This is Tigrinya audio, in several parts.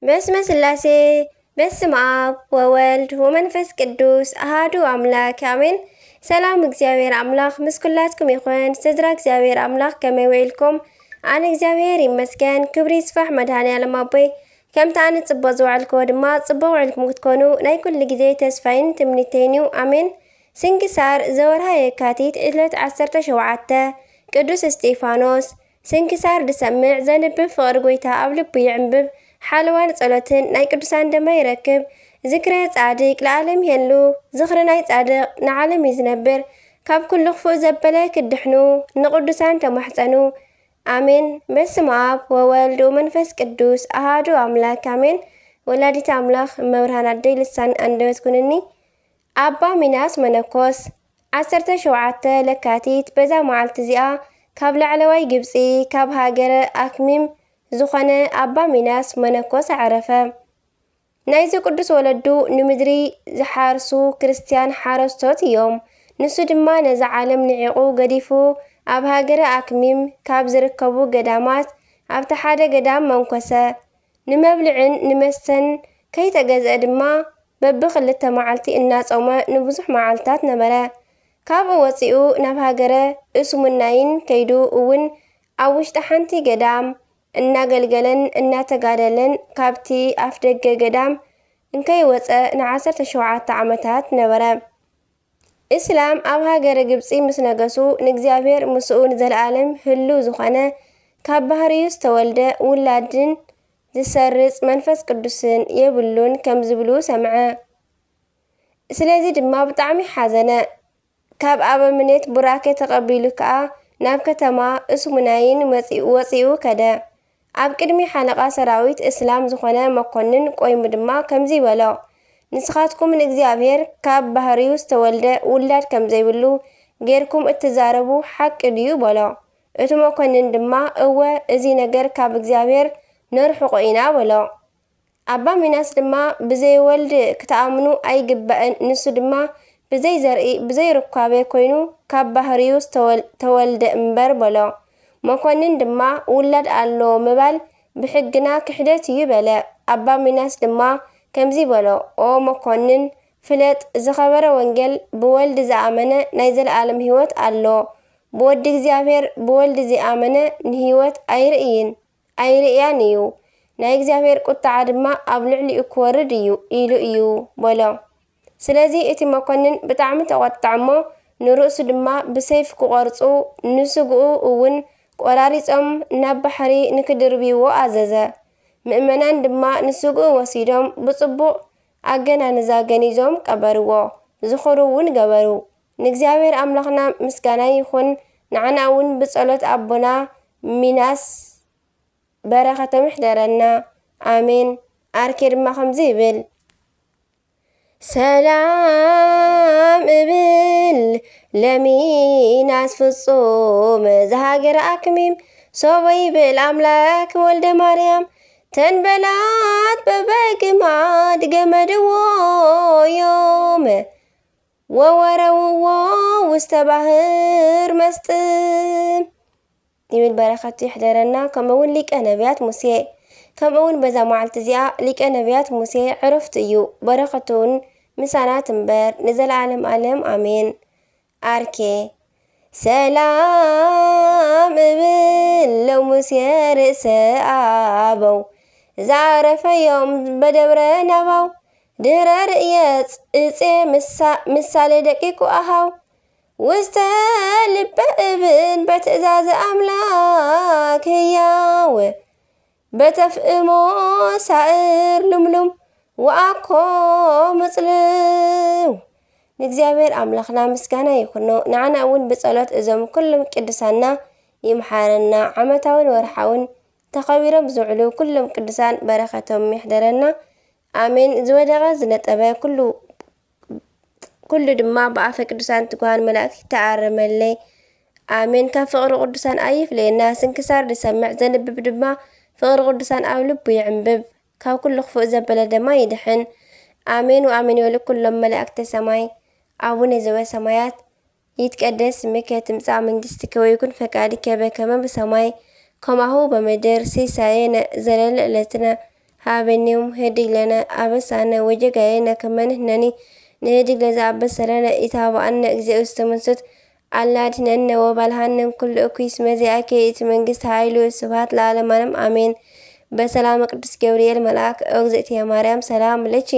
በስመ ስላሴ በስመ አብ ወወልድ ወመንፈስ ቅዱስ አሃዱ አምላክ አሜን። ሰላም እግዚአብሔር አምላክ ምስ ኩላትኩም ይኹን። ስድራ እግዚአብሔር አምላክ ከመይ ውዒልኩም? ኣነ እግዚአብሔር ይመስገን። ክብሪ ይስፋሕ መድኃኔዓለም ኣቦይ። ከምቲ ኣነ ጽቡቕ ዝውዕልክዎ ድማ ጽቡቕ ውዕልኩም ክትኮኑ ናይ ኩሉ ግዜ ተስፋይን ትምኒተይን እዩ። ኣሜን። ስንክሳር ዘወርሃ የካቲት ዕለት 17 ቅዱስ እስጢፋኖስ። ስንክሳር ድሰምዕ ዘንብብ ፍቕሪ ጎይታ ኣብ ልቡ ይዕንብብ ሓለዋን ጸሎትን ናይ ቅዱሳን ደማ ይረክብ። ዝክረ ጻድቅ ለዓለም ይሄሉ ዝኽሪ ናይ ጻድቕ ንዓለም ይዝነብር። ካብ ኩሉ ክፉእ ዘበለ ክድሕኑ ንቅዱሳን ተማሕፀኑ። አሜን። በስመ አብ ወወልድ ወመንፈስ ቅዱስ አሃዱ አምላክ አሜን። ወላዲት አምላክ መብርሃን አደይ ልሳን አንደበት ኩንኒ። አባ ሚናስ መነኮስ 17 ለካቲት በዛ መዓልቲ እዚኣ ካብ ላዕለዋይ ግብፂ ካብ ሃገረ አክሚም ዝኾነ አባ ሚናስ መነኮስ ዓረፈ። ናይዚ ቅዱስ ወለዱ ንምድሪ ዝሓርሱ ክርስቲያን ሓረስቶት እዮም። ንሱ ድማ ነዚ ዓለም ንዒቑ ገዲፉ ኣብ ሃገረ አክሚም ካብ ዝርከቡ ገዳማት ኣብቲ ሓደ ገዳም መንኮሰ። ንመብልዕን ንመስተን ከይተገዝአ ድማ በቢ2 መዓልቲ እናጾመ ንብዙሕ መዓልታት ነበረ። ካብኡ ወፂኡ ናብ ሃገረ እስሙናይን ከይዱ እውን ኣብ ውሽጢ ሓንቲ ገዳም እናገልገለን እናተጋደለን ካብቲ ኣፍ ደገ ገዳም እንከይወፀ ን17 ዓመታት ነበረ። እስላም ኣብ ሃገረ ግብፂ ምስ ነገሱ ንእግዚአብሔር ምስኡ ንዘለዓለም ህሉ ዝኾነ ካብ ባህርዩ ዝተወልደ ውላድን ዝሰርጽ መንፈስ ቅዱስን የብሉን ከም ዝብሉ ሰምዐ። ስለዚ ድማ ብጣዕሚ ሓዘነ። ካብ ኣበምኔት ቡራኬ ተቐቢሉ ከዓ ናብ ከተማ እስሙናይን ወፂኡ ከደ። ኣብ ቅድሚ ሓለቓ ሰራዊት እስላም ዝኾነ መኮንን ቆይሙ ድማ ከምዚ ይበሎ፣ ንስኻትኩም ንእግዚአብሔር ካብ ባህርዩ ዝተወልደ ውላድ ከም ዘይብሉ ጌርኩም እትዛረቡ ሓቂ ድዩ በሎ። እቲ መኮንን ድማ እወ እዚ ነገር ካብ እግዚአብሔር ነርሕቆ ኢና በሎ። ኣባ ሚናስ ድማ ብዘይወልድ ክትኣምኑ ኣይግባእን፣ ንሱ ድማ ብዘይ ዘርኢ ብዘይ ርካቤ ኮይኑ ካብ ባህርዩ ተወልደ እምበር በሎ። መኮንን ድማ ውላድ ኣሎ ምባል ብሕግና ክሕደት እዩ በለ። ኣባ ሚናስ ድማ ከምዚ በሎ፣ ኦ መኮንን ፍለጥ፣ ዝኸበረ ወንጌል ብወልዲ ዝኣመነ ናይ ዘለዓለም ህይወት ኣሎ። ብወዲ እግዚአብሔር ብወልዲ ዝኣመነ ንህይወት ኣይርእያን እዩ። ናይ እግዚአብሔር ቁጣዓ ድማ ኣብ ልዕሊኡ ክወርድ እዩ ኢሉ እዩ በሎ። ስለዚ እቲ መኮንን ብጣዕሚ ተቆጣዕ እሞ ንርእሱ ድማ ብሰይፍ ክቆርፁ ንስግኡ እውን ቆራሪፆም ናብ ባሕሪ ንክድርብይዎ ኣዘዘ። ምእመናን ድማ ንስግኡ ወሲዶም ብጽቡቕ ኣገናንዛ ገኒዞም ቀበርዎ፣ ዝኽሩ እውን ገበሩ። ንእግዚአብሔር ኣምላኽና ምስጋና ይኹን። ንዓና እውን ብጸሎት ኣቦና ሚናስ በረኸቶም ይሕደረና ኣሜን። ኣርኬ ድማ ከምዚ ይብል፣ ሰላም እብል ለሚናስ ፍጹም ዝሃገረ አክሚም ሶበ ይብል አምላክ ወልደ ማርያም ተንበላት በበግማድ ገመድዎ ዮም ወወረውዎ ውስተ ባህር መስጥም ይብል። በረኸቱ ይሕደረና። ከምኡውን ሊቀ ነቢያት ሙሴ ከምኡውን በዛ መዓልቲ እዚኣ ሊቀ ነቢያት ሙሴ ዕረፍቱ እዩ። በረኸቱን ምሳናት እምበር ንዘለዓለም ዓለም ኣሜን። አርኬ ሰላም እብል ለሙሴ ርእሰ ኣበው ዛረፈዮም በደብረ ናባው ድህረ ርእየት እፄ ምሳሌ ደቂቁ ኣሃው ውስተ ልበ እብን በትእዛዝ ኣምላክ ህያው በተፍእሞ ሳዕር ልምሉም ወኣኮ ምጽልው። ንእግዚአብሔር ኣምላኽና ምስጋና ይኹኖ። ንዓና እውን ብጸሎት እዞም ኩሎም ቅዱሳና ይምሓረና። ዓመታውን ወርሓውን ተኸቢሮም ዝውዕሉ ኩሎም ቅዱሳን በረኸቶም ይሕደረና ኣሜን። ዝወደቐ ዝነጠበ ኩሉ ድማ ብኣፈ ቅዱሳን ትጉሃን መላእክቲ ተኣረመለይ ኣሜን። ካብ ፍቕሪ ቅዱሳን ኣይፍለየና። ስንክሳር ድሰምዕ ዘንብብ ድማ ፍቕሪ ቅዱሳን ኣብ ልቡ ይዕንብብ። ካብ ኩሉ ክፉእ ዘበለ ድማ ይድሕን ኣሜን ወኣሜን ይበሉ ኩሎም መላእክተ ሰማይ። አቡነ ዘበሰማያት ይትቀደስ ስምከ ትምጻእ መንግሥትከ ወይኩን ፈቃድከ በከመ በሰማይ ከማሁ በምድር ሲሳየነ ዘለለ ዕለትነ ሃበኒዮም ህድግ ለነ አበሳነ ወጀጋየነ ከመንህነኒ ንህድግ ለዛ አበሰለነ ኢታባአነ እግዚኦ ዝተመንሱት አላድነነ ወባልሃንን ኩሉ እኩይስ መዚአከ እቲ መንግስት ኃይሉ ስብሐት ለዓለመ ዓለም አሜን። በሰላም ቅዱስ ገብርኤል መልአክ እግዝእትየ ማርያም ሰላም ለኪ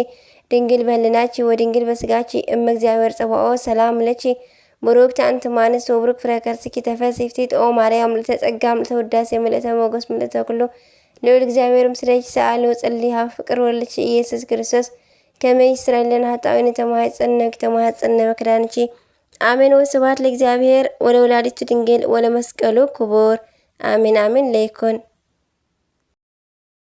ድንግል በህሊናኪ ወድንግል በስጋኪ እመ እግዚአብሔር ጸባኦት ሰላም ለኪ ቡሩክት አንቲ እምአንስት ወቡሩክ ፍሬ ከርሥኪ ተፈሥሒ ኦ ማርያም ምልዕተ ጸጋ ምልዕተ ውዳሴ ምልዕተ ሞገስ ምልዕተ ኩሉ ልዑል እግዚአብሔር ምስሌኪ ሰአሊ ወጸልዪ ሀበ ፍቅር ወልድኪ ኢየሱስ ክርስቶስ ከመ ይስረይ ለነ ኃጣውኢነ ተማኅፀነ በክዳንኪ አሜን። ወስብሐት ለእግዚአብሔር ወለወላዲቱ ድንግል ወለመስቀሉ ክቡር አሜን አሜን። ለይኩን